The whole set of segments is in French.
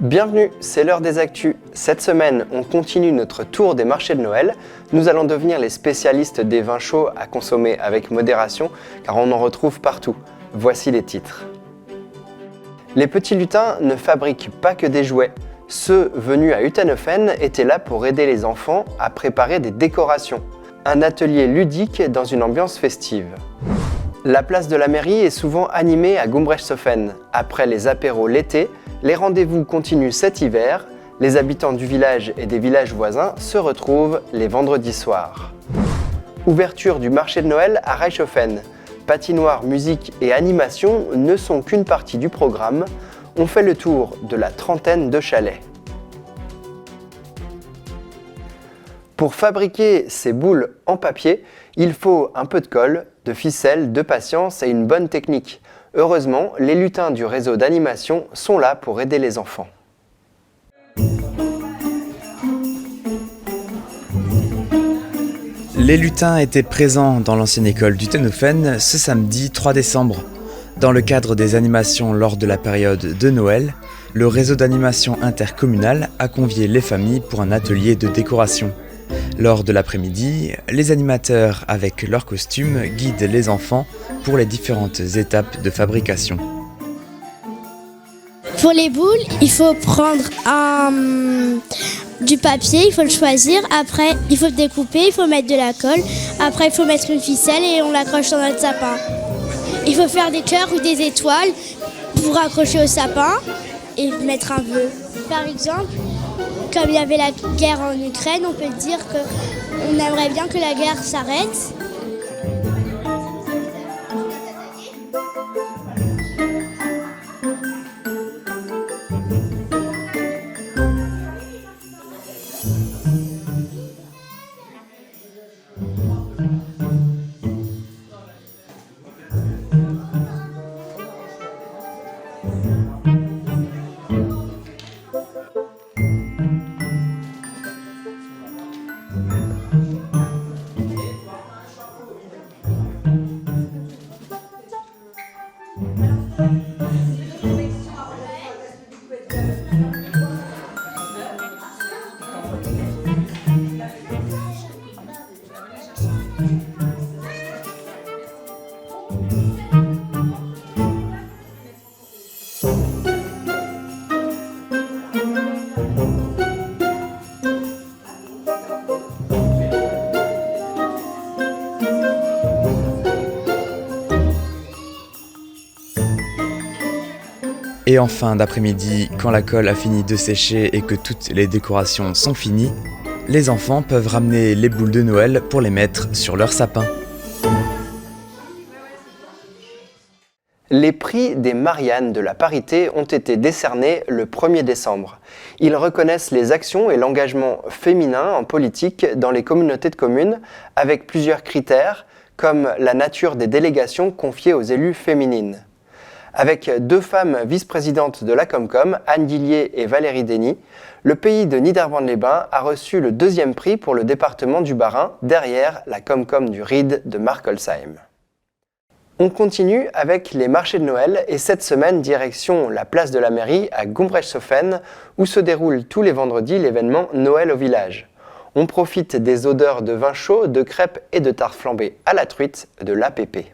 Bienvenue, c'est l'heure des actus. Cette semaine, on continue notre tour des marchés de Noël. Nous allons devenir les spécialistes des vins chauds à consommer avec modération, car on en retrouve partout. Voici les titres. Les petits lutins ne fabriquent pas que des jouets. Ceux venus à Utenhofen étaient là pour aider les enfants à préparer des décorations. Un atelier ludique dans une ambiance festive. La place de la mairie est souvent animée à Gumbrechtshofen. Après les apéros l'été, les rendez-vous continuent cet hiver. Les habitants du village et des villages voisins se retrouvent les vendredis soirs. Ouverture du marché de Noël à Reichshofen. Patinoire, musique et animation ne sont qu'une partie du programme. On fait le tour de la trentaine de chalets. Pour fabriquer ces boules en papier, il faut un peu de colle, de ficelle, de patience et une bonne technique. Heureusement, les lutins du réseau d'animation sont là pour aider les enfants. Les lutins étaient présents dans l'ancienne école d'Utenhofen ce samedi 3 décembre. Dans le cadre des animations lors de la période de Noël, le réseau d'animation intercommunal a convié les familles pour un atelier de décoration. Lors de l'après-midi, les animateurs, avec leurs costumes, guident les enfants pour les différentes étapes de fabrication. Pour les boules, il faut prendre du papier, il faut le choisir. Après, il faut le découper, il faut mettre de la colle. Après, il faut mettre une ficelle et on l'accroche dans notre sapin. Il faut faire des cœurs ou des étoiles pour accrocher au sapin et mettre un vœu. Par exemple, comme il y avait la guerre en Ukraine, on peut dire qu'on aimerait bien que la guerre s'arrête. Et en fin d'après-midi, quand la colle a fini de sécher et que toutes les décorations sont finies, les enfants peuvent ramener les boules de Noël pour les mettre sur leur sapin. Les prix des Marianne de la parité ont été décernés le 1er décembre. Ils reconnaissent les actions et l'engagement féminin en politique dans les communautés de communes avec plusieurs critères comme la nature des délégations confiées aux élus féminines. Avec 2 femmes vice-présidentes de la Comcom, Anne Guillier et Valérie Denis, le pays de Niederbrandt-les-Bains a reçu le 2e prix pour le département du Bas-Rhin, derrière la Comcom du Ried de Markolsheim. On continue avec les marchés de Noël et cette semaine, direction la place de la mairie à Gumbrechtshofen, où se déroule tous les vendredis l'événement Noël au village. On profite des odeurs de vin chaud, de crêpes et de tartes flambées à la truite de l'APP.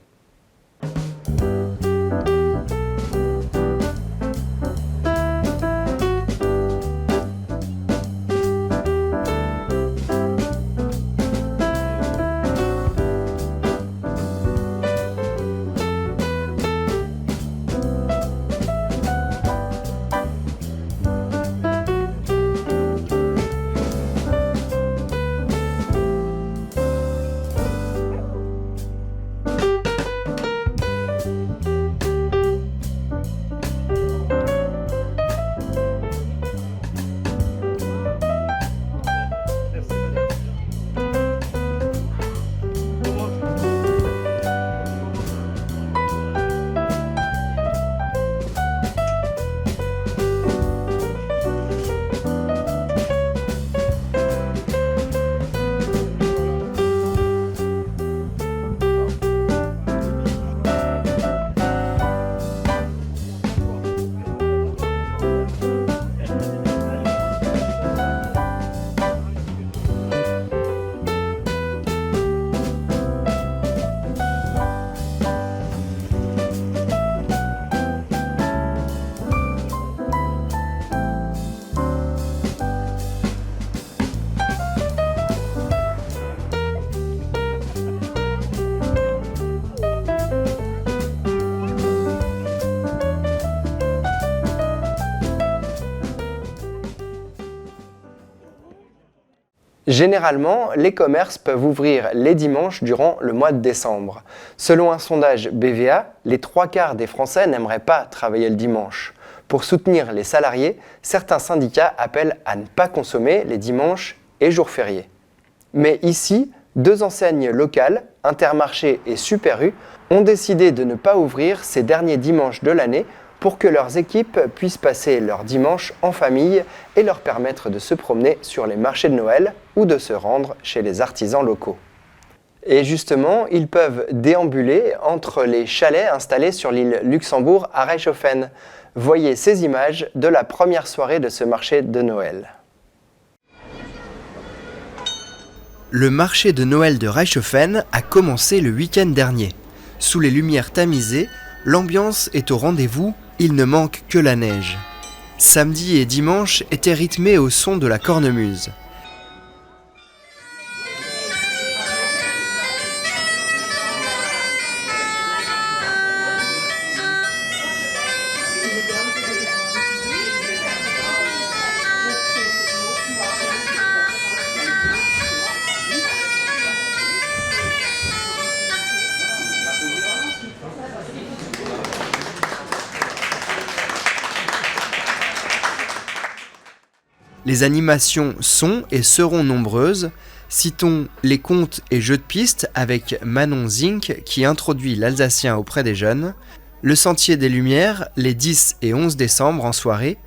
Généralement, les commerces peuvent ouvrir les dimanches durant le mois de décembre. Selon un sondage BVA, les 3/4 des Français n'aimeraient pas travailler le dimanche. Pour soutenir les salariés, certains syndicats appellent à ne pas consommer les dimanches et jours fériés. Mais ici, 2 enseignes locales, Intermarché et Super U, ont décidé de ne pas ouvrir ces derniers dimanches de l'année pour que leurs équipes puissent passer leur dimanche en famille et leur permettre de se promener sur les marchés de Noël ou de se rendre chez les artisans locaux. Et justement, ils peuvent déambuler entre les chalets installés sur l'île Luxembourg à Reichshofen. Voyez ces images de la première soirée de ce marché de Noël. Le marché de Noël de Reichshofen a commencé le week-end dernier. Sous les lumières tamisées, l'ambiance est au rendez-vous, il ne manque que la neige. Samedi et dimanche étaient rythmés au son de la cornemuse. Les animations sont et seront nombreuses. Citons les contes et jeux de piste avec Manon Zink qui introduit l'alsacien auprès des jeunes, le Sentier des Lumières les 10 et 11 décembre en soirée,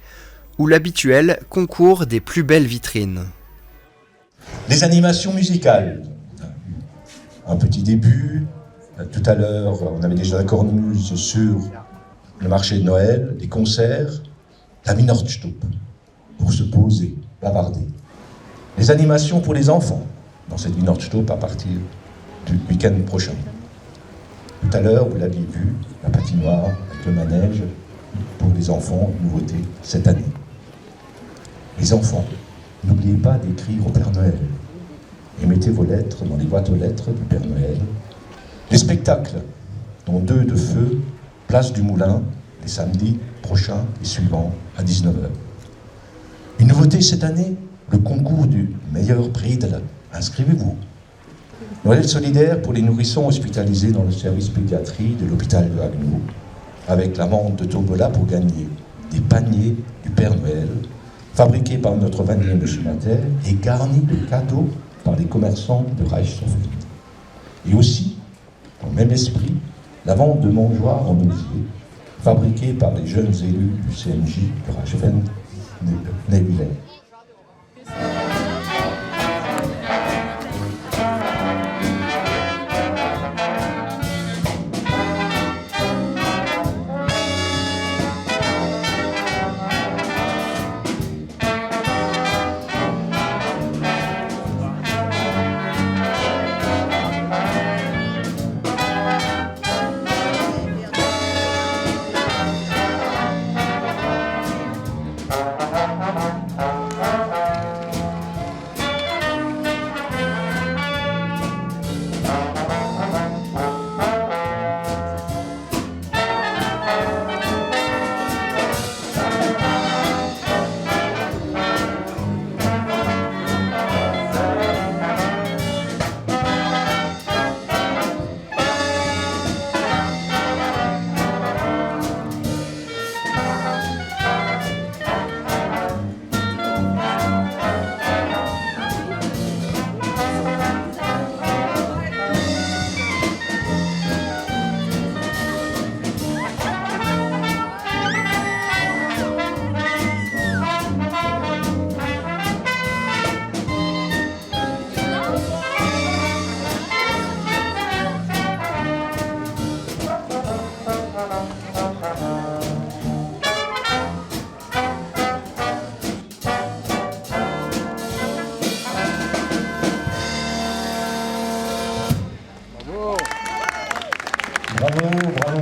ou l'habituel concours des plus belles vitrines. Les animations musicales. Un petit début. Tout à l'heure, on avait déjà la cornemuse sur le marché de Noël, des concerts, la Minortstub, pour se poser, bavarder. Les animations pour les enfants, dans cette Minortstub à partir du week-end prochain. Tout à l'heure, vous l'aviez vu, la patinoire avec le manège pour les enfants, nouveauté cette année. Les enfants, n'oubliez pas d'écrire au Père Noël et mettez vos lettres dans les boîtes aux lettres du Père Noël. Les spectacles, dont 2 de feu, place du Moulin, les samedis prochains et suivants à 19h. Une nouveauté cette année, le concours du meilleur prix de la... Inscrivez-vous. Noël solidaire pour les nourrissons hospitalisés dans le service pédiatrie de l'hôpital de Haguenau, avec la vente de tombola pour gagner des paniers du Père Noël, fabriqués par notre vannier M. Mater et garnis de cadeaux par les commerçants de Reichshofen. Et aussi, dans le même esprit, la vente de mangeoires en osier, fabriqués par les jeunes élus du CNJ de Reichshofen, Nebulaire.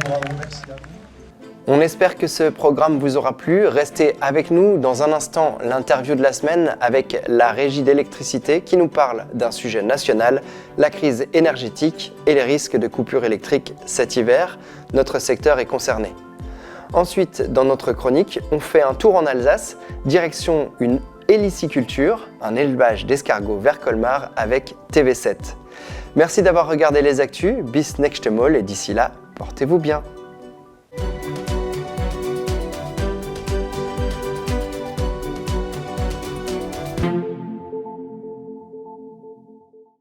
Bravo, merci à vous. On espère que ce programme vous aura plu. Restez avec nous dans un instant, l'interview de la semaine avec la Régie d'électricité qui nous parle d'un sujet national, la crise énergétique et les risques de coupure électrique cet hiver. Notre secteur est concerné. Ensuite, dans notre chronique, on fait un tour en Alsace, direction une et Lyciculture, un élevage d'escargots vers Colmar avec TV7. Merci d'avoir regardé les actus, bis nächste Mal et d'ici là, portez-vous bien.